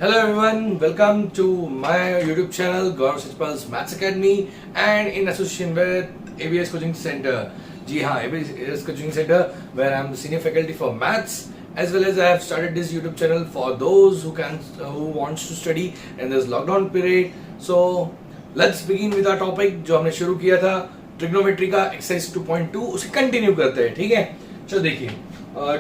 Hello everyone, welcome to my YouTube channel Gaurav Sachpal's Maths Academy and in association with ABS Coaching Center. जी हाँ, ABS Coaching Center where I am the senior faculty for Maths as well as I have started this YouTube channel for those who wants to study in this lockdown period. So let's begin with our topic जो हमने शुरू किया था trigonometry का exercise 2.2 उसे continue करते हैं. ठीक है, चलो देखिए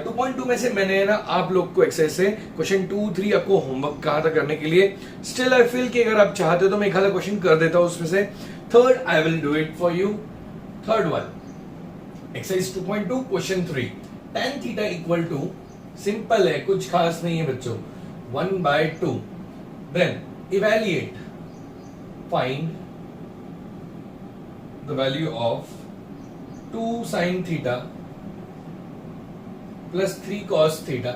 2.2 में से मैंने ना आप लोग को एक्सरसाइज से क्वेश्चन 2, 3 आपको होमवर्क कहा था करने के लिए. स्टिल आई फील कि अगर आप चाहते हो तो मैं एक आधा क्वेश्चन कर देता हूं उसमें से. Third I will do it for you. Third one exercise 2.2 question 3 tan theta equal to simple है, कुछ खास नहीं है बच्चों, 1/2. Then evaluate, find the value of 2 sin theta plus 3 cos theta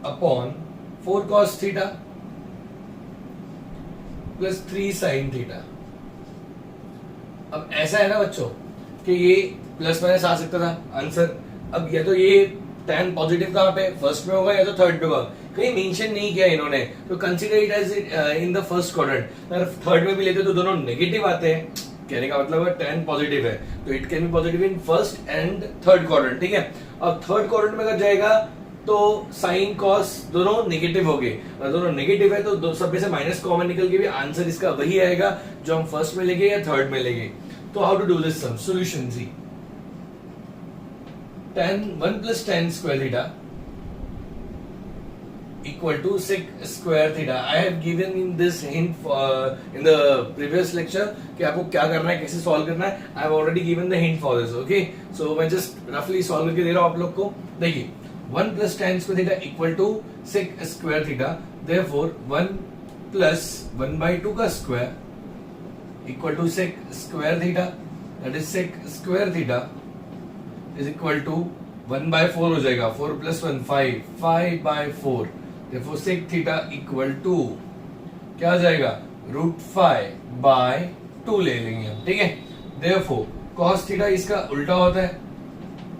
upon 4 cos theta plus 3 sin theta. अब ऐसा है ना बच्चों कि ये प्लस माइनस आ सकता था आंसर. अब या तो ये tan पॉजिटिव कहां पे फर्स्ट में होगा या तो थर्ड पे होगा, कहीं मेंशन नहीं किया इन्होंने, तो consider it as in the first quadrant. अगर थर्ड में भी लेते तो दोनों नेगेटिव आते हैं. कहने का मतलब है tan पॉजिटिव है तो it can be positive in first and third quadrant. ठीक है, अब थर्ड क्वाड्रेंट में अगर जाएगा तो साइन कॉस दोनों नेगेटिव हो गए. दोनों नेगेटिव है तो सब में से माइनस कॉमन निकल के भी आंसर इसका वही आएगा जो हम फर्स्ट में लेंगे या थर्ड में लेंगे. तो how to do this sum solution. जी tan 1 plus tan square theta equal to sec square theta. I have given in this hint in the previous lecture कि आपको क्या करना है, कैसे सॉल्व करना है. I have already given the hint for this. Okay, so मैं just roughly solve करके दे रहा हूँ आप लोग को. देखिए 1 plus tan square theta equal to sec square theta. Therefore 1 plus 1/2 का square equal to sec square theta. That is sec square theta is equal to 1/4 हो जाएगा. 4 plus 1 5, 5/4. Therefore sec theta equal to क्या आ जाएगा, √5/2 ले लेंगे हम. ठीक है, therefore cos theta इसका उल्टा होता है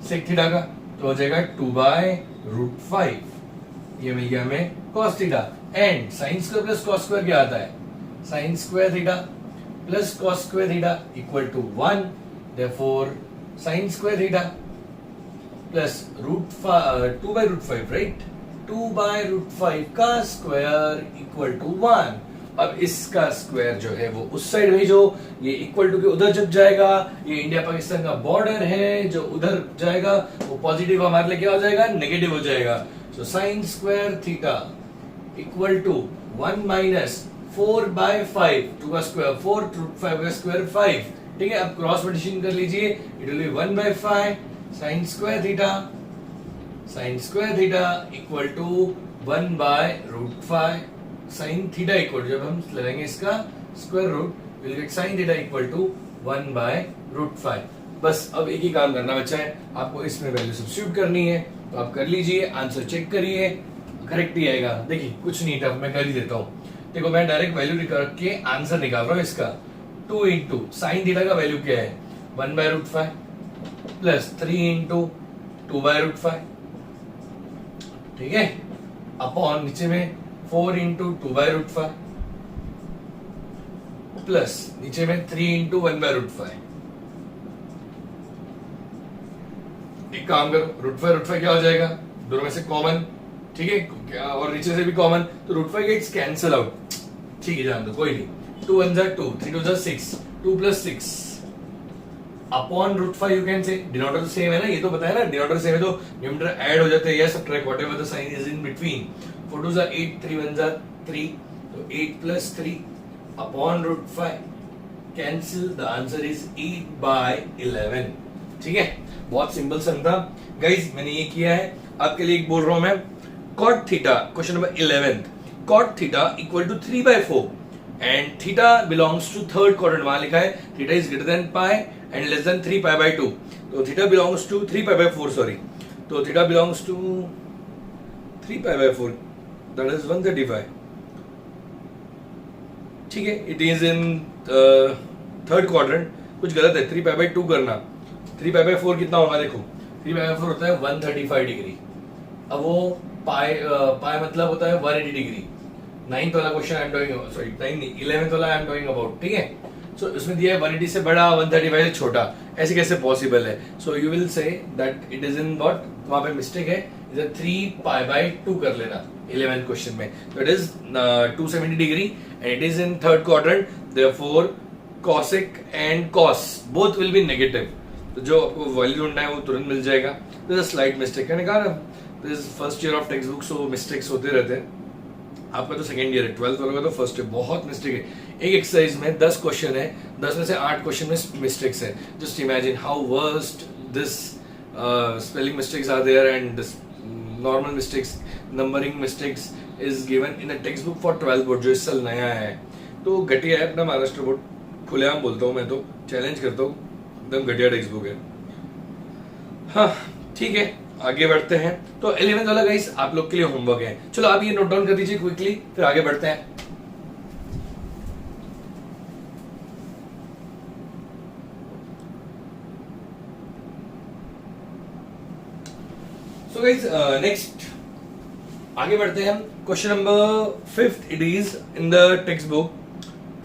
sec theta का, तो हो जाएगा 2/√5. ये मिल गया हमें cos theta. And sin square plus cos square क्या आता है, sin square theta plus cos square theta equal to 1. Therefore sin square theta plus 2/√5, right? 2/√5 का स्क्वायर इक्वल टू 1. अब इसका स्क्वायर जो है वो उस साइड भेजो, ये इक्वल टू के उधर जब जाएगा, ये इंडिया पाकिस्तान का बॉर्डर है, जो उधर जाएगा वो पॉजिटिव हमारे लिए क्या हो जाएगा, नेगेटिव हो जाएगा. So sine square theta equal to 1 minus 4/5. 2 का स्क्वायर 4, 5 का स्क्वायर 5. ठीक है, अब क्रॉस मल्टीप्लिकेशन कर लीजिए, it will be 1/5 sine square theta equal to 1/√5 sine theta equal, जब हम लेंगे इसका square root will get sine theta equal to 1/√5. बस अब एक ही काम करना बचा है, आपको इसमें वैल्यू सब्स्टिट्यूट करनी है, तो आप कर लीजिए, आंसर चेक करिए, करेक्ट ही आएगा. देखिए कुछ नहीं टफ, मैं कर ही देता हूँ. देखो मैं डायरेक्ट वैल्यू रख के आंसर निकाल रहा हूँ इसका. 2 इंटू साइन थीटा का वैल्यू क्या है, 1/√5 प्लस 3 इंटू 2/√5. ठीक है, अपॉन नीचे में 4 इंटू 2/√5 प्लस नीचे में 3 इंटू 1/√5. एक काम करो, √5 क्या हो जाएगा, दोनों में से कॉमन. ठीक है, और नीचे से भी कॉमन, तो √5 गेट्स कैंसिल आउट. ठीक है, जान दो, कोई नहीं. 2 1 जा 2, 3 2 जा 6, 2 plus 6 upon √5. You can say denominator same है ना, ये तो पता है ना, डिनोमिनेटर सेम है तो न्यूमरेटर ऐड हो जाते हैं या subtract whatever the sign is in between. 4 2 जा 8, 3 1 जा 3, तो 8 plus 3 upon √5 cancel. The answer is 8/11. ठीक है, बहुत सिंपल सम था गाइस, मैंने ये किया है आपके लिए. एक बोल रहा हूं मैं, cot theta question number 11, cot theta equal to 3/4 and theta belongs to third quadrant. वहां लिखा है theta is greater than pi and less than 3/2. तो theta belongs to 3/4, sorry. तो theta belongs to 3/4, that is 135. ठीक है, it is in third quadrant. कुछ गलत है, 3/2 करना. 3/4 कितना होगा, देखो 3/4 होता है 135 डिग्री. अब वो पाई मतलब होता है 180 डिग्री। 9th वाला question I am talking, sorry 9 नहीं 11th वाला आई एम टॉकिंग अबाउट, ठीक है। सो इसमें दिया है 180 से बड़ा 135 से छोटा, ऐसे कैसे पॉसिबल है? So you will say that it is in what, वहां पे मिस्टेक है, इधर 3 पाई बाय 2 कर लेना 11th क्वेश्चन में। तो it is 270 degree and it is in third quadrant, therefore cosec and cos both will be negative। तो जो आपको वैल्यू ढूंढना है वो तुरंत मिल जाएगा। दिस इज स्लाइट मिस्टेक, मैंने कहा ना this is first year of text book, so mistakes होते रहते हैं। आपका तो सेकंड ईयर है, 12th वालों का तो फर्स्ट ईयर, बहुत मिस्टेक है। एक एक्सरसाइज में 10 क्वेश्चन है, 10 में से 8 क्वेश्चन में मिस्टेक्स है। Just imagine how worst this spelling mistakes are there and normal mistakes, numbering mistakes is given in a text book for 12th board, जो इस साल नया है। तो घटिया है अपना महाराष्ट्र बोर्ड, खुलेआम बोलता हूँ मैं, तो चैलेंज करता हूँ, एकदम घटिया टेक्स्ट बुक है। हाँ ठीक है, आगे बढ़ते हैं। तो 11th वाला गाइस आप लोग के लिए होमवर्क है, चलो आप ये नोट डाउन कर दीजिए क्विकली, फिर आगे बढ़ते हैं। सो गाइस नेक्स्ट आगे बढ़ते हैं हम। Question number 5 it is in the text book.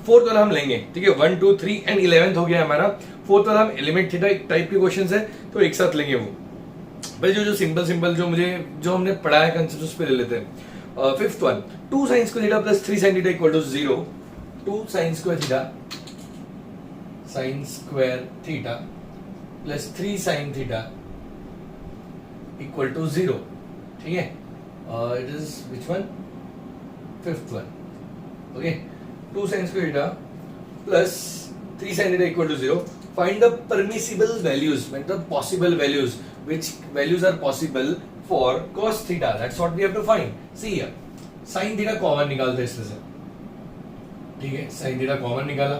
4th वाला हम लेंगे, ठीक है। 1 2 3 एंड 11th हो गया हमारा। 4th वाला हम एलिमेंट थीटा टाइप के क्वेश्चंस है, तो एक साथ लेंगे वो। भाई जो सिंपल जो हमने पढ़ा है कंसेप्ट उस पे ले लेते हैं। 5th one, 2 sin square theta plus 3 sin theta equal to 0। 2 sin square theta plus 3 sin theta equal to 0, ठीक है। It is which one? 5th one, okay. 2 sin square theta plus 3 sin theta equal to 0. Find the permissible values, मतलब possible values, which values are possible for cos theta. That's what we have to find. See here, sin theta common निकालते हैं इसमें से, ठीक है। sin theta common निकाला,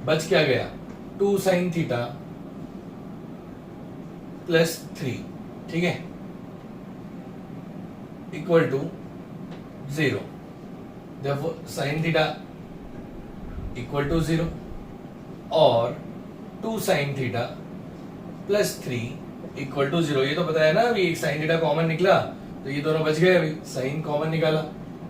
बच क्या गया? 2 sin theta plus 3, ठीक है, equal to 0। Therefore sin theta equal to 0 और 2 sin theta plus 3 equal to 0। ये तो पता है ना, अभी एक sin थीटा कॉमन निकला तो ये दोनों बच गए। अभी sin कॉमन निकाला,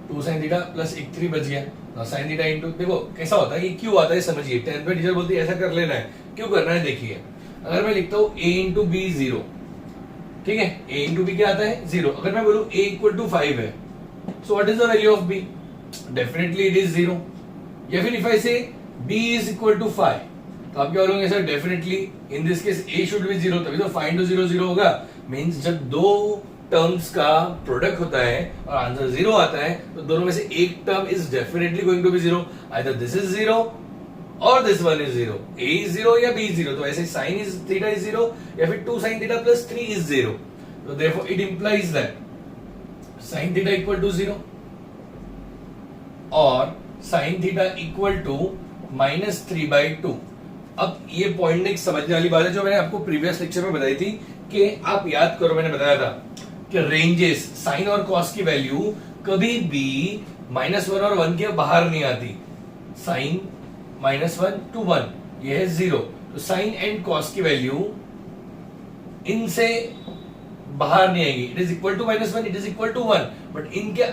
2 sin थीटा प्लस 1 3 बच गया। now sin थीटा इनटू, देखो कैसा होता है, ये क्यों आता है समझिए। 10th में टीचर बोलती है ऐसा कर लेना है, क्यों करना है देखिए। अगर मैं लिखता हूँ a इंटू बी 0, ठीक है, a इंटू बी क्या आता है 0। अगर मैं बोलूँ a इक्वल टू 5 है, so what is the value of b? Definitely it is 0। या फिर इफ आई से b इज इक्वल टू 5, तो आप क्या बोलोगे sir? Definitely in this case a should be 0, तभी तो फाइंड 0 0 होगा। मींस जब दो टर्म्स का प्रोडक्ट होता है और आंसर 0 आता है, तो दोनों में से एक term is definitely going to be 0। Either this is 0 और this one is 0, a is 0 या b इज 0। तो ऐसे sin इज थीटा इज 0 या फिर 2 sin थीटा प्लस 3 इज 0। तो therefore it implies that sin theta equal to 0 और sin theta equal to -3/2। अब ये पॉइंट एक समझने वाली बात है जो मैंने आपको प्रीवियस लेक्चर में बताई थी, कि आप याद करो मैंने बताया था कि रेंजेस साइन और कॉस की वैल्यू कभी भी -1 और 1 के बाहर नहीं आती। साइन -1 to 1 ये है 0, तो साइन एंड कॉस की वैल्यू इनसे बाहर नहीं आएगी। It is equal to -1, it is equal to 1, but इनके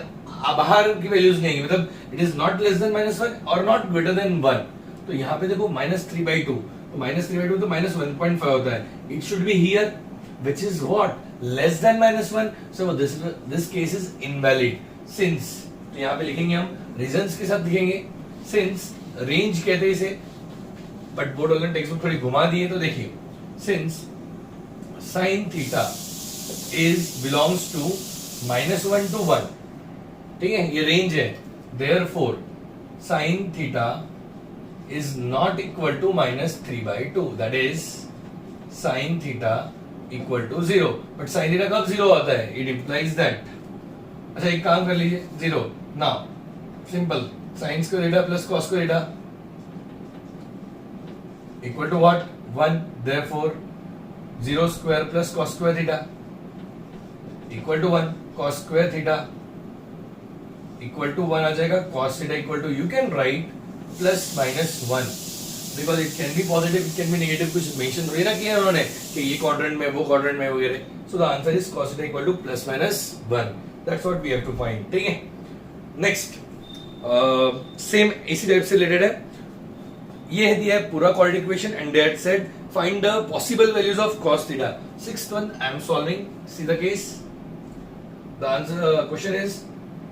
बाहर की वैल्यूज नहीं आएगी, मतलब it is not less than -1 और नॉट ग्रेटर देन 1। तो यहाँ पे देखो -3/2, तो -3/2 तो -1.5 होता है। It should be here which is what less than -1, so this case is invalid since, तो यहाँ पे लिखेंगे हम रीजंस के साथ लिखेंगे। since रेंज कहते हैं इसे, बट बोर्ड वाले टेक्स्ट बुक थोड़ी घुमा दिए, तो देखिए since sin थीटा is belongs to -1 to 1, ठीक है, ये रेंज है। therefore sin थीटा is not equal to -3/2, that is sin theta equal to 0। But sine theta कब 0 आता है? It implies that. अच्छा एक काम कर लीजिए, 0 now simple, sine square theta plus cos square theta equal to what? 1। Therefore 0 square plus cos square theta equal to 1। Cos square theta equal to 1 आ जाएगा। Cos theta equal to, you can write +-1 because it can be positive, it can be negative, कुछ mention थोड़ी ना किया उन्होंने कि ये quadrant में वो क्वाड्रेंट में वगैरह। So the answer is cos theta equal to +-1। That's what we have to find, ठीक है। नेक्स्ट सेम इसी टाइप से रिलेटेड है, ये दिया है पूरा quadratic equation and they had said find the possible values of cos theta. Sixth one I am solving, see the case, the answer question is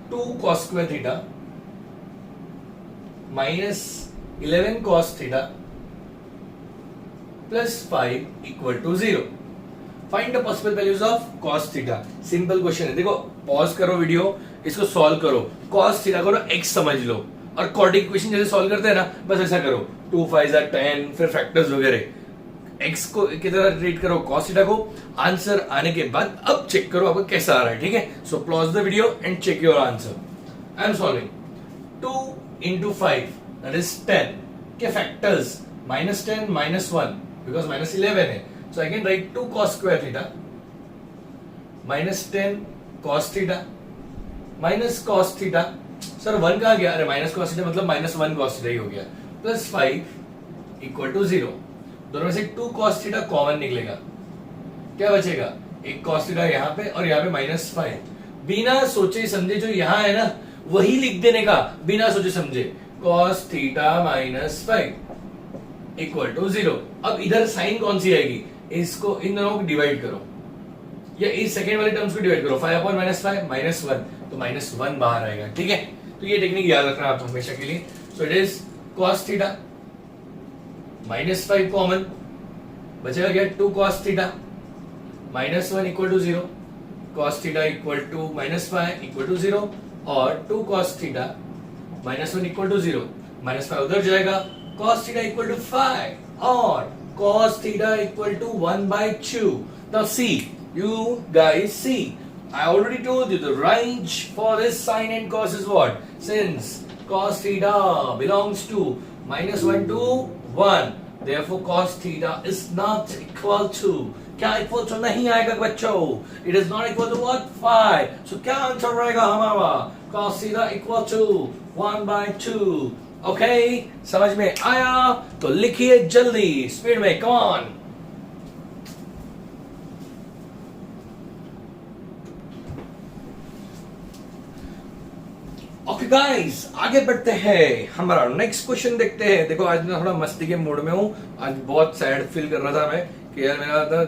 2 cos square theta minus 11 cos theta plus 5 equal to 0. Find the possible values of cos theta. Simple question है, देखो pause करो video, इसको solve करो, cos theta को x समझ लो और quadratic equation जैसे solve करते हैं ना, बस ऐसा करो, 2 5 10, फिर फैक्टर्स वगैरह, x को की तरह ट्रीट करो cos थीटा को, आंसर आने के बाद अब चेक करो आपको कैसा आ रहा है, ठीक है। So pause the video and check your answer. I am solving 2 into 5 that is 10 के फैक्टर्स -10 -1 because -11 है, so I can write 2 cos square theta -10 cos theta minus cos theta, sir 1 कहाँ गया, अरे माइनस cos theta मतलब -1 cos theta ही हो गया, plus 5 equal to 0। दोनों में से 2 cos थीटा कॉमन निकलेगा, क्या बचेगा, एक cos थीटा यहाँ पे और यहाँ पे -5, बिना सोचे समझे जो यहाँ है ना वही लिख देने का, बिना सोचे समझे cos थीटा -5 इक्वल टू 0। अब इधर साइन कौन सी आएगी, इसको इन दोनों को डिवाइड करो या इस सेकेंड वाले टर्म्स को डिवाइड करो, 5 upon -5 -1 तो -1 बाहर आएगा, ठीक है। तो ये टेक्निक याद रखना आप हमेशा के लिए। So it is cos theta -5 common, बचेगा क्या, 2 cos theta -1 equal to 0, cos theta equal to -5 equal to 0 और 2 cos थीटा -1 इक्वल टू 0, -5 उधर जाएगा, cos थीटा इक्वल टू 5 और cos theta equal to 1/2। Now see, you guys see, I already told you the range for this sine and cos is what? Since cos theta belongs to -1 to 1, therefore cos theta is not equal to, क्या equal to नहीं आएगा बच्चों, it is not equal to what, 5। so क्या answer रहेगा हमारा, cos theta equal to 1/2। Okay, समझ में आया तो लिखिए जल्दी स्पीड में, कम ऑन। ओके गाइस, आगे बढ़ते हैं, हमारा नेक्स्ट क्वेश्चन देखते हैं। देखो आज मैं थोड़ा मस्ती के मूड में हूँ, आज बहुत सैड फील कर रहा था मैं कि यार मेरा था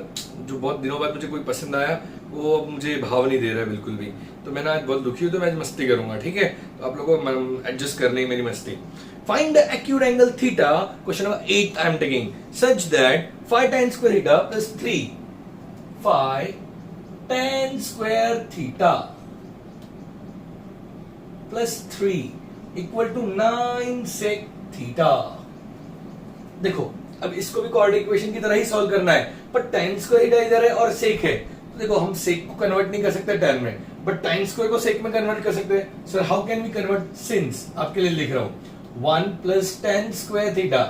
जो बहुत दिनों बाद मुझे कोई पसंद आया वो मुझे भाव नहीं दे रहा है बिल्कुल भी, तो मैं ना आज बहुत दुखी हूँ, तो मैं आज मस्ती करूंगा, ठीक है। तो आप लोगों को एडजस्ट करनी है मेरी मस्ती। Find the acute angle theta, question number 8 I am taking, such that 5 tan square theta plus 3 5 tan square theta plus 3 equal to 9 sec theta. देखो अब इसको भी क्वाड्रेटिक इक्वेशन की तरह ही सॉल्व करना है, पर tan स्क्वायर थीटा इधर है और sec है, तो देखो हम sec को कन्वर्ट नहीं कर सकते टर्म में, बट tan स्क्वायर को sec में कन्वर्ट कर सकते हैं। Sir how can we convert, since आपके लिए लिख रहा हूं 1 plus tan square theta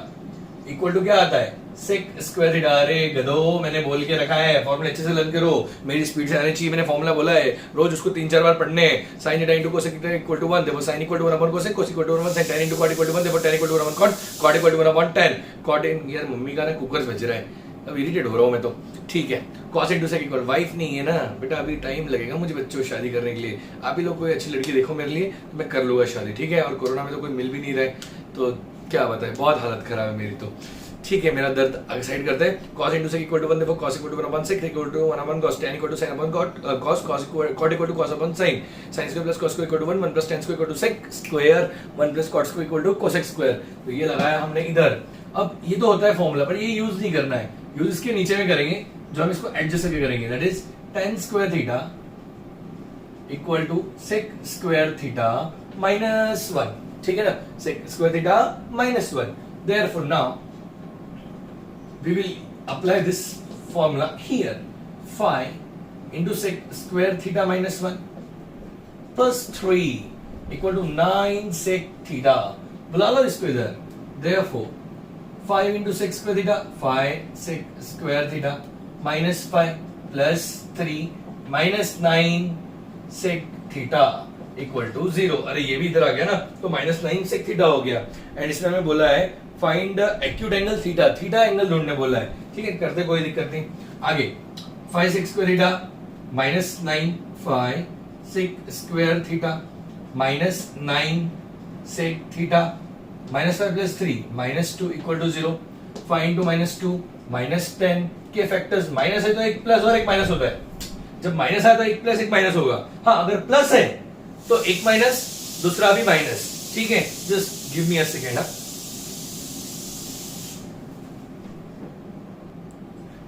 equal to क्या आता है, sec स्क्वायर थीटा। अरे गधो, मैंने बोल के रखा है फॉर्मूला अच्छे से लर्न करो, मेरी स्पीड से आनी चाहिए, मैंने फॉर्मूला बोला है, रोज उसको 3-4 बार पढ़ने हैं। sin theta into cosec theta equal to 1, देखो sin equal to 1 upon cosec, cos equal to 1 sin, tan into cot equal to 1, देखो tan equal to 1 upon cot, cot equal to 1 upon tan, cot इन, यार mummy का ना cooker बज रहा है, अब इरिटेट हो रहा हूं मैं तो, ठीक है। cos into sec equal, wife नहीं है ना बेटा, अभी टाइम लगेगा मुझे बच्चों को शादी करने के लिए, आप ही लोग कोई अच्छी लड़की देखो मेरे लिए तो मैं कर लूंगा शादी, ठीक है। और कोरोना में तो कोई मिल भी नहीं रहा है, तो क्या बताए, बहुत हालत खराब है मेरी तो, ठीक है। मेरा दर्द साइड करते हैं, cos into sec equal to 1, देखो cos equal to 1 upon sec equal to 1 upon cos, tan equal to sin upon cot, cos cot equal to cos upon sin, sin square plus cos square equal to 1 plus tan square equal to sec square 1 plus cot square equal to cosec square. तो ये लगाया हमने इधर, अब ये तो होता है फॉर्मूला, पर ये यूज नहीं करना है, यूज इसके नीचे में करेंगे जो हम इसको एडजस्ट करके करेंगे, that is tan square theta equal to sec square theta minus 1, ठीक है ना, sec square theta minus 1। Therefore now we will apply this formula here, phi into sec square theta minus 1 plus 3 equal to 9 sec theta, बुला लो इसको इधर। Therefore 5 into sec square theta, 5 sec square theta minus 5 plus 3 minus 9 sec theta equal to 0। अरे ये भी इधर आ गया ना, तो minus 9 sec theta हो गया। एंड इसमें हमें बोला है find acute angle theta, theta angle ढूंढने बोला है, ठीक है, करते कोई दिक्कत नहीं। आगे 5 sec square theta minus 9 5 sec square theta minus 9 sec theta minus 5 plus 3 minus 2 equal to 0, 5 into minus 2 minus 10 के फैक्टर्स माइनस है तो एक प्लस और एक माइनस होता है, जब माइनस आया तो एक प्लस एक माइनस होगा। हाँ अगर प्लस है तो एक माइनस दूसरा भी माइनस, ठीक है। Just give me a second.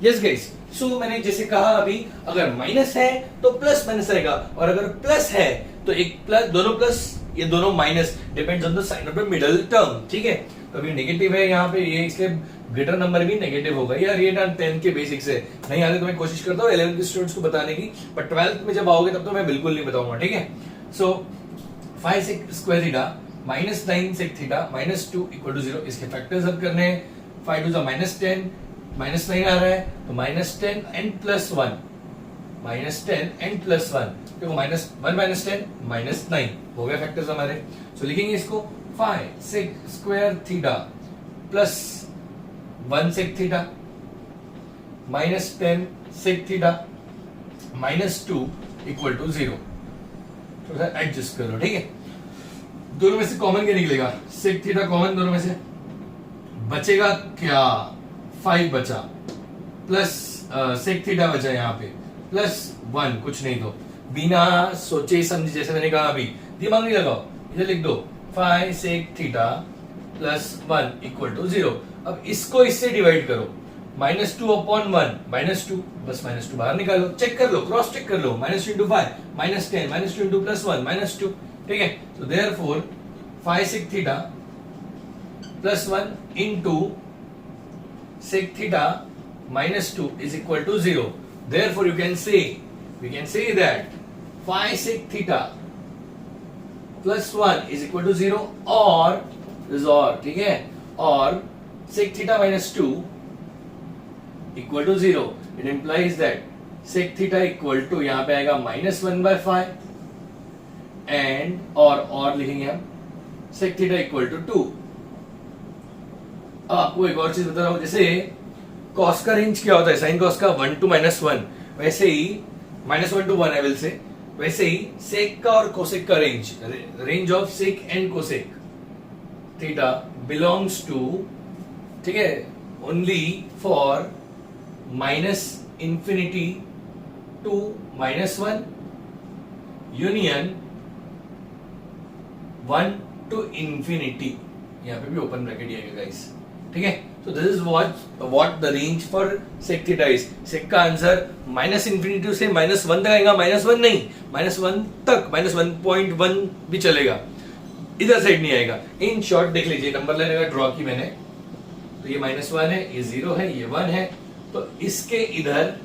Yes guys, so मैंने जैसे कहा अभी, अगर माइनस है तो प्लस माइनस रहेगा, और अगर प्लस है तो एक प्लस, दोनों प्लस ये दोनों minus, depends on the sign of the middle term, ठीक है। तो अभी नेगेटिव है यहाँ पे, ये इसलिए ग्रेटर नंबर भी नेगेटिव होगा। यार ये ना 10th के बेसिक से नहीं आते तो मैं कोशिश करता हूँ 11th के स्टूडेंट्स को बताने की, पर 12th में जब आओगे तब तो मैं बिल्कुल नहीं बताऊंगा, ठीक है। So 5 sec square theta minus 9 sec theta minus 2 equal to 0, इसके फैक्टर्स अब करने हैं। 5 टू माइनस 10, माइनस 9 आ रहा है तो minus 10 and plus 1, minus 10 and plus 1, देखो माइनस 1 माइनस 10 माइनस 9 हो गया फैक्टर्स हमारे। सो लिखेंगे इसको 5 sec square theta plus 1 sec theta minus 10 sec theta minus 2 equal to 0। थोड़ा सा एडजस्ट कर लो, ठीक है। दोनों में से कॉमन क्या निकलेगा? सेक थीटा कॉमन दोनों में से, बचेगा क्या? 5 बचा, प्लस सेक थीटा बचा यहाँ पे, प्लस 1, कुछ नहीं तो बिना सोचे समझे, जैसे मैंने कहा अभी दिमाग नहीं लगाओ, इधर लिख दो 5 sec theta plus 1 equal to 0। अब इसको इससे डिवाइड करो, माइनस 2 अपॉन 1 माइनस 2, बस माइनस 2 बाहर निकालो, चेक कर लो, क्रॉस चेक कर लो, minus 2 into 5 minus 10, minus 2 into plus 1 minus 2, ठीक है। तो therefore 5 sec theta plus 1 into sec theta minus 2 is equal to 0. Therefore, we can say that 5 sec theta plus 1 is equal to 0, or this or, ठीक है, और sec theta minus 2 equal to 0. It implies that sec theta equal to, यहाँ पे आएगा minus 1 by 5 and और लिखेंगे हम sec theta equal to 2। अब आपको एक और चीज बता रहा हूं, जैसे कॉस का रेंज क्या होता है, साइन कॉस का 1 to -1, वैसे ही -1 to 1 है, से वैसे ही सेक का और कोसेक का range of sec and cosec theta belongs to, ठीक है, only for -infinity to -1 union 1 to infinity, यहाँ पे भी ओपन ब्रैकेट आएगा गाइस, ठीक है। So this is what the range for sec theta is. Sec का आंसर -infinity से -1 तक आएगा, -1 नहीं, -1 तक, -1.1 भी चलेगा, इधर साइड नहीं आएगा। इन शॉर्ट देख लीजिए, नंबर लाइन अगर ड्रॉ की मैंने, तो ये -1 है, ये 0 है, ये 1 है, तो इसके इधर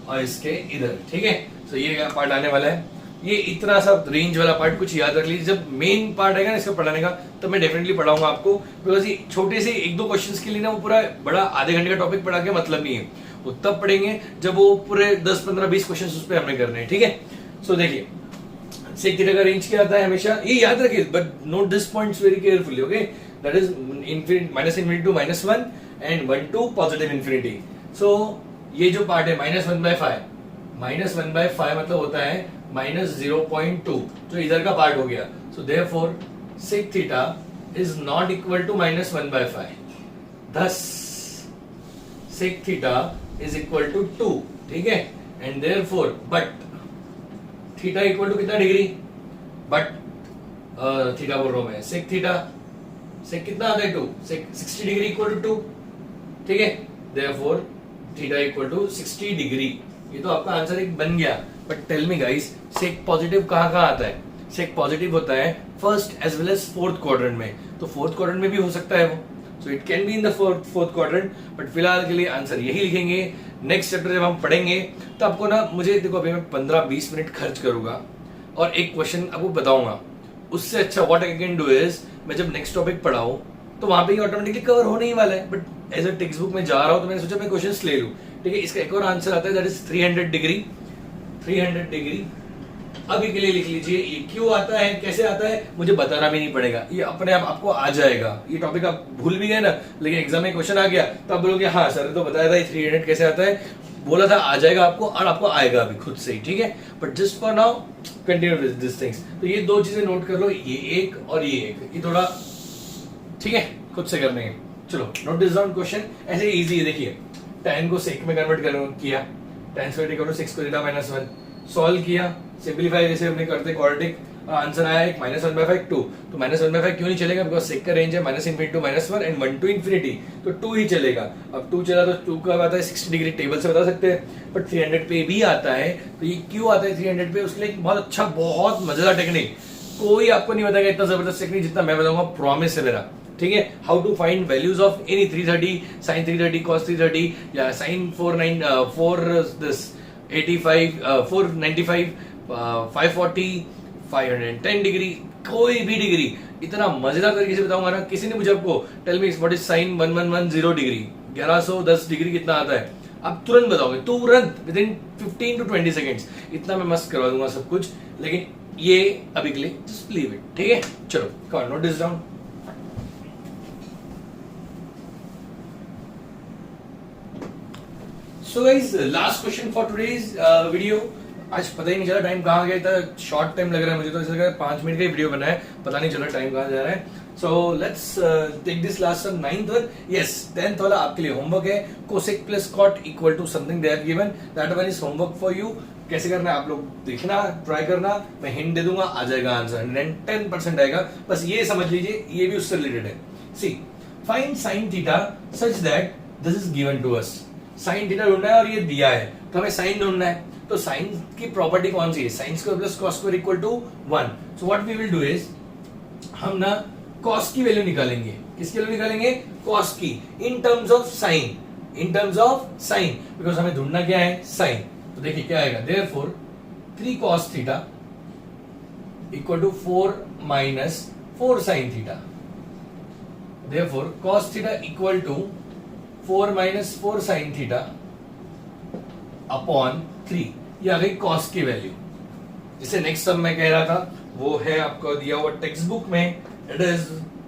और इसके इधर, ठीक है। तो ये क्या पार्ट आने वाला है, ये इतना सा रेंज वाला पार्ट कुछ याद रख लीजिए। जब मेन पार्ट आएगा ना इसका पढ़ाने का, तो मैं डेफिनेटली पढ़ाऊंगा आपको, बिकॉज ये छोटे से 1-2 क्वेश्चंस के लिए ना वो पूरा बड़ा आधे घंटे का टॉपिक पढ़ा के मतलब नहीं है, वो तब पढ़ेंगे जब वो पूरे 10, 15, 20 क्वेश्चन उस पर हमने करने हैं, ठीक है। सो देखिए सेक थीटा का रेंज क्या आता है, हमेशा ये याद रखिए, but note this points very carefully, okay. That is -infinity to -1 and 1 to positive infinity। सो ये जो पार्ट है -1/5, -1/5 मतलब होता है -0.2, जो इधर का पार्ट हो गया। So therefore sec theta is not equal to -1/5, thus sec theta is equal to 2, ठीक है। And therefore but theta equal to कितना डिग्री, बट थीटा बोल रहा हूं मैं, सेक थीटा, सेक कितना आता है 2, सेक 60 डिग्री इक्वल टू 2, ठीक है। Therefore theta equal to 60 degree. ये तो आपका आंसर एक बन गया। But tell me guys, sec positive कहाँ आता है? सेक पॉजिटिव होता है first as well as fourth quadrant में, तो फोर्थ क्वाड्रेंट में भी हो सकता है वो, so it can be in the fourth quadrant. But फिलहाल के लिए आंसर यही लिखेंगे। नेक्स्ट चैप्टर जब हम पढ़ेंगे तो आपको ना, मुझे देखो अभी मैं 15-20 मिनट खर्च करूंगा और एक क्वेश्चन आपको बताऊंगा। उससे अच्छा what I can do is, मैं जब नेक्स्ट टॉपिक पढ़ाऊं तो वहां पे ऑटोमेटिकली कवर होने ही वाला है। But as a text book में जा रहा हूं तो मैंने सोचा मैं क्वेश्चंस ले लूं, ठीक है। इसका एक और आंसर आता है, दैट इज 300 डिग्री। 300 डिग्री अभी के लिए लिख लीजिए। ये क्यों आता है, कैसे आता है, मुझे बताना भी नहीं पड़ेगा, ये अपने आप आपको आ जाएगा। ये टॉपिक आप भूल भी गए ना, लेकिन एग्जाम में क्वेश्चन आ गया तो आप बोलोगे हाँ सर तो बताया था 300 कैसे आता है। बोला था आ जाएगा आपको, और आपको आएगा भी खुद से ही, ठीक है। But just for now continue with this things. तो ये दो चीजें नोट कर लो, ये एक और ये एक, ये थोड़ा ठीक है खुद से करने हैं। चलो नोट दिस डाउन। क्वेश्चन ऐसे इजी है, देखिए tan को sec में कन्वर्ट किया, tan square equal to 6 cos theta minus 1, solve किया, सिंपलीफाई जैसे हमने करते क्वाड्रेटिक, आंसर आया एक -1/5 2। तो -1/5 क्यों नहीं चलेगा, बिकॉज सेक का रेंज है -∞ to -1 एंड 1 to infinity, तो 2 ही चलेगा। अब 2 चला तो 2 कब आता है, 60 डिग्री टेबल से बता सकते हैं, बट 300 पे भी आता है। तो ये क्यों आता है 300 पे, उसके लिए एक बहुत अच्छा बहुत मजेदार टेक्निक, कोई आपको नहीं बताएगा इतना जबरदस्त टेक्निक जितना मैं बताऊंगा, प्रॉमिस है मेरा, ठीक है। How to find values of any 330, sin 330, cos 330 या sin 495, 540, 510 डिग्री, कोई भी डिग्री इतना मजेदार तरीके से बताऊंगा ना। किसी ने मुझे आपको tell me what is sin 1110 degree, 1110 degree कितना आता है, आप तुरंत बताओगे, तुरंत विद इन 15 to 20 सेकेंड्स, इतना मैं मस्त करवा दूंगा सब कुछ। लेकिन ये अभी के लिए जस्ट लीव इट, ठीक है। चलो come note this down. So guys last question for today's video. आज पता ही नहीं चला टाइम कहाँ गया, इतना शॉर्ट टाइम लग रहा है मुझे, तो ऐसा लग रहा है 5 मिनट का वीडियो बना है, पता नहीं चला टाइम कहाँ जा रहा है। So let's take this last some 9th one, yes 10th वाला आपके लिए होमवर्क है। Cosec plus cot equal to something they have given, that one is homework for you. कैसे करना है आप लोग देखना, ट्राई करना, मैं हिंट दे दूंगा, आ जाएगा आंसर, 10% आएगा। बस ये समझ लीजिए, ये भी उससे रिलेटेड है। See find sine theta such that this is given to us, sine theta ढूंढना है और ये दिया है, तो हमें साइन ढूंढना है। तो साइन की प्रॉपर्टी कौन सी है, sine square plus cos square equal to 1। So what we will do is, हम ना कॉस की वैल्यू निकालेंगे, किसकी वैल्यू निकालेंगे, कॉस की, in terms of sine, in terms of sine, because हमें ढूंढना क्या है, साइन। तो देखिए क्या आएगा, therefore 3 cos theta equal to 4 minus 4 sin theta, therefore cos theta equal to 4 minus 4 sin theta upon 3, ये आ गई कॉस की वैल्यू। जिसे नेक्स्ट सम मैं कह रहा था वो है आपको दिया हुआ टेक्स्ट बुक में, it is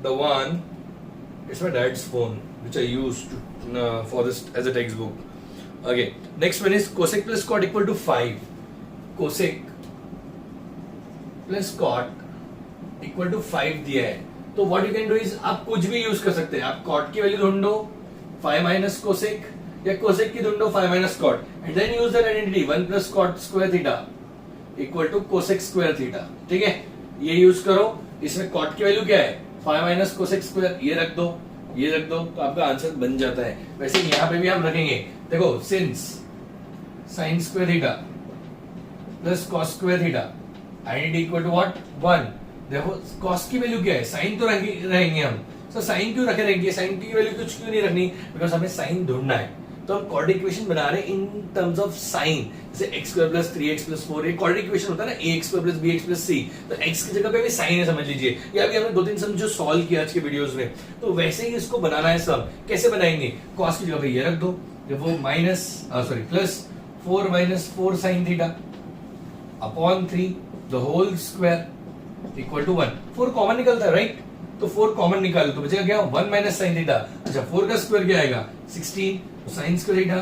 the one, it's my dad's phone which I used for this as a text book. Okay, next one is cosec plus cot equal to 5, cosec plus cot equal to 5 दिया है। तो what you can do is, आप कुछ भी use कर सकते हैं, आप कॉट की वैल्यू ढूंढो 5 minus कोसेक, या कोसेक की ढूंढो 5 minus cot, and then use that identity 1 plus cot square theta equal to cosec square theta, ठीक है। ये यूज करो, इसमें कॉट की वैल्यू क्या है 5 minus कोसेक स्क्वायर, ये रख दो, ये रख दो, तो आपका आंसर बन जाता है। वैसे यहाँ पे भी हम रखेंगे, देखो since sine square theta plus cos square theta identity equal to what 1, देखो कॉस की वैल्यू क्या है, साइन तो रहेंगे हम, तो साइन क्यों रखे रहेंगे, साइन की वैल्यू कुछ क्यों नहीं रखनी, बिकॉज हमें साइन ढूंढना है। तो हम क्वाड्रेटिक इक्वेशन बना रहे हैं इन टर्म्स ऑफ साइन, जैसे x square plus 3x plus 4, ये क्वाड्रेटिक इक्वेशन होता है ना, ax square plus bx plus c, तो x की जगह पे भी साइन है समझ लीजिए। या अभी हमने 2-3 सम जो सॉल्व किया आज के वीडियोस में, तो वैसे ही इसको बनाना है सम। कैसे बनाएंगे, cos की जगह पे ये रख दो, देखो plus 4 minus 4 sin theta upon 3 the whole square equal to 1। 4 common निकलता है राइट, तो 4 कॉमन निकालो तो बचेगा क्या 1 minus sin थीटा। अच्छा 4 का स्क्वायर क्या आएगा 16, तो sin स्क्वायर थीटा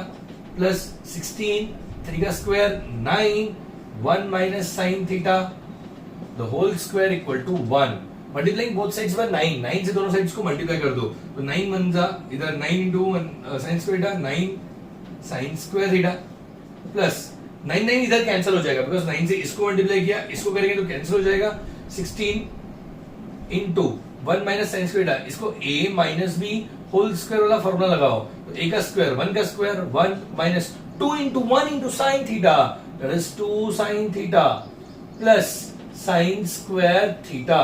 प्लस 16, 3 का square 9, 1 minus sin theta the whole square equal to 1। Multiplying both sides by 9, 9 से दोनों साइड्स को मल्टीप्लाई कर दो, तो 9 1 जा इधर 9 into 1 sin square theta 9 sin square theta plus 9 9 इधर कैंसिल हो जाएगा, बिकॉज 9 से इसको मल्टीप्लाई किया, इसको करेंगे तो कैंसिल हो जाएगा। 16 into 1 minus sin square theta, इसको a minus b whole square वाला फॉर्मूला लगाओ, तो a का स्क्वायर 1 का square 1 minus 2 into 1 into sin theta, that is 2 sin theta plus sin square theta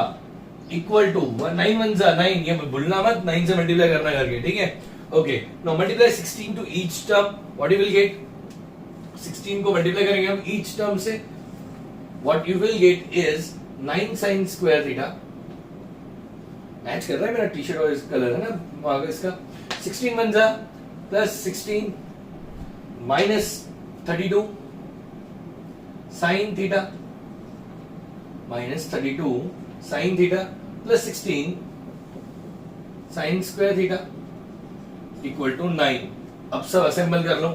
equal to 9 1 जा 9, ये भूलना मत 9 से मल्टीप्लाई करना करके, ठीक है। Okay, now multiply 16 to each term, what you will get, 16 को मल्टीप्लाई करेंगे हम ईच टर्म से, what you will get is 9 sin square theta, match कर रहा है मेरा टी शर्ट और इस कलर है ना इसका, 16 1 जा plus 16 minus 32 sin theta minus 32 sin theta plus 16 sin square theta equal to 9। अब सब असेंबल कर लो,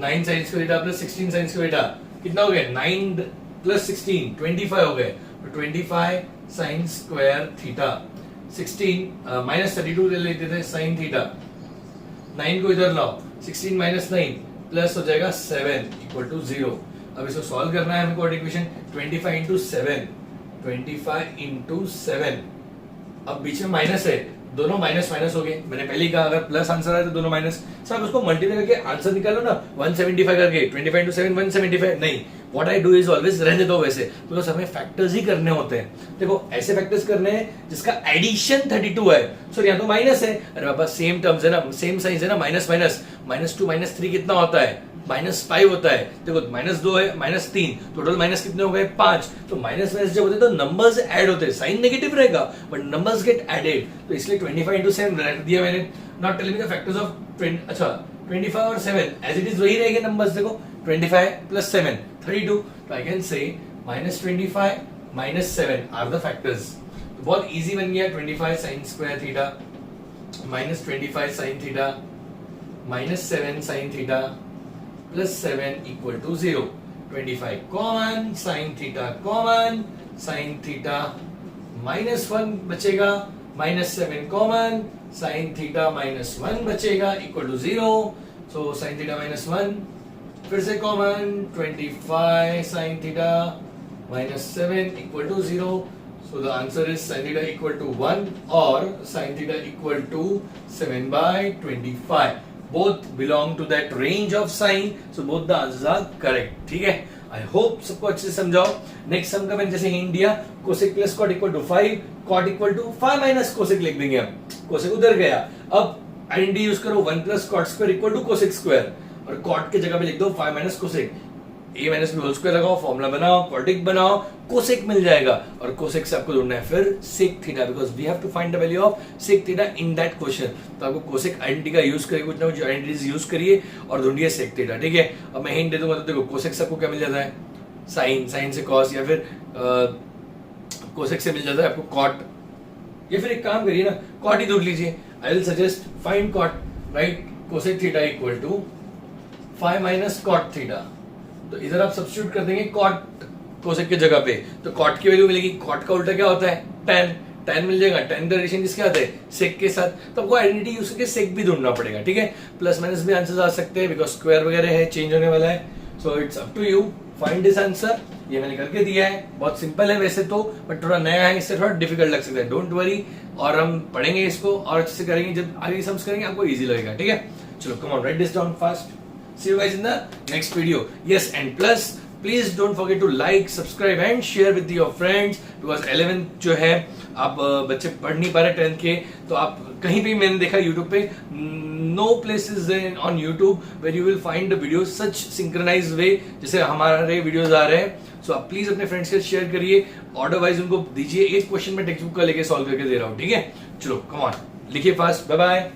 9 sine square theta plus 16 sine square theta कितना हो गया 9 प्लस 16 25 हो गए, तो 25 साइन स्क्वायर थीटा 16 माइनस 32 ले लेते थे साइन थीटा, 9 को इधर लाओ 16 माइनस 9 प्लस हो जाएगा 7 इक्वल टू 0। अब इसको सॉल्व करना है हमको इक्वेशन 25 इंटू 7, 25 इंटू 7, अब बीच में माइनस है, दोनों माइनस माइनस हो गए। मैंने पहले ही कहा अगर प्लस आंसर आए तो दोनों माइनस, सब उसको मल्टीप्लाई करके आंसर निकालो ना 175 करके, 25 इंटू 7 175 नहीं, what I do is always रहने दो वैसे, बिकॉज हमें फैक्टर्स ही करने होते हैं। देखो ऐसे फैक्टर्स करने हैं जिसका एडिशन 32 है, सॉरी यहाँ तो माइनस है, अरे बाबा सेम टर्म्स है ना, सेम साइंस है ना, माइनस माइनस -2 -3 कितना होता है -5 होता है। देखो -2 है -3, टोटल माइनस कितने हो गए 5, तो माइनस माइनस जब होते हैं तो नंबर्स ऐड होते हैं, साइन नेगेटिव रहेगा बट नंबर्स गेट एडेड, तो इसलिए 25 इंटू 7 रख दिया मैंने। Not telling the factors of 20, अच्छा 25 और 7 एज इट इज वही रहेंगे नंबर्स। देखो 25 प्लस 7 32, तो I can say -25 -7 are the factors. तो बहुत इजी बन गया, 25 sine square theta -25 sine theta -7 sine theta plus 7 equal to 0। 25 common, sine theta common, sine theta -1 बचेगा, -7 कॉमन, साइन थीटा -1 बचेगा equal to 0। So sine theta -1 फिर से common, 25 sine theta -7 equal to 0। So the answer is sin theta equal to 1 or sin theta equal to 7/25. Both belong to that range of sin, so both the answers are correct. ठीक है, I hope सबको अच्छे से समझाओ। Next sum का मैंने जैसे hint दिया, cosec plus cot equal to 5, cot equal to 5 minus cosec लिख देंगे हम, कोसेक उधर गया। अब आइडेंटिटी यूज करो, 1 plus cot square equal to cosec square, और कॉट के जगह पे लिख दो 5 minus cosec, a minus b whole square लगाओ, फॉर्मूला बनाओ, कॉटिक बनाओ, कोसेक मिल जाएगा, और कोसेक से आपको ढूंढना है फिर sec theta, because we have to find the value of sec theta in that question. तो आपको कोसेक आइडेंटिटी का यूज करिए, कुछ ना कुछ आइडेंटिटीज यूज करिए और ढूंढिए सेक थीटा। ठीक है, अब मैं हिंट दे दूंगा, तो देखो कोसेक से आपको क्या मिल जाता है साइन, साइन से कॉस, या फिर कोसेक से मिल जाता है आपको कॉट, या फिर एक काम करिए ना कॉट ही ढूंढ लीजिए। I will suggest find cot, right, cosec theta equal to 5 minus cot theta, तो इधर आप सब्स्टिट्यूट कर देंगे कॉट कोसेक की जगह पे, तो कॉट की वैल्यू मिलेगी, कॉट का उल्टा क्या होता है tan, tan मिल जाएगा, tan का रिलेशन किसके आते हैं सेक के साथ, तो आपको आइडेंटिटी यूज करके सेक भी ढूंढना पड़ेगा। ठीक है, प्लस माइनस भी आंसर्स आ सकते हैं बिकॉज स्क्वायर वगैरह है, चेंज होने वाला है, so it's up to you, find this answer. ये मैंने करके दिया है, बहुत सिंपल है वैसे तो, बट थोड़ा नया है इससे थोड़ा डिफिकल्ट लग सकता है, डोंट वरी, और हम पढ़ेंगे इसको और अच्छे से करेंगे, जब आगे सम्स करेंगे आपको इजी लगेगा। ठीक है, चलो come on, right this down fast. See you guys in the next video. Yes, and plus please don't forget to like, subscribe and share with your friends, because 11th जो है आप बच्चे पढ़ नहीं पा रहे 10th के, तो आप कहीं भी मैंने देखा YouTube पे, no places on YouTube where you will find the videos such synchronized way जैसे हमारे वीडियोस आ रहे हैं। सो आप प्लीज अपने फ्रेंड्स के साथ शेयर करिए, ऑर्डर वाइज उनको दीजिए, एक क्वेश्चन में टेक्स्ट बुक का लेके सॉल्व करके दे रहा हूँ। ठीक है, चलो कम ऑन, लिखिए फास्ट, बाय बाय।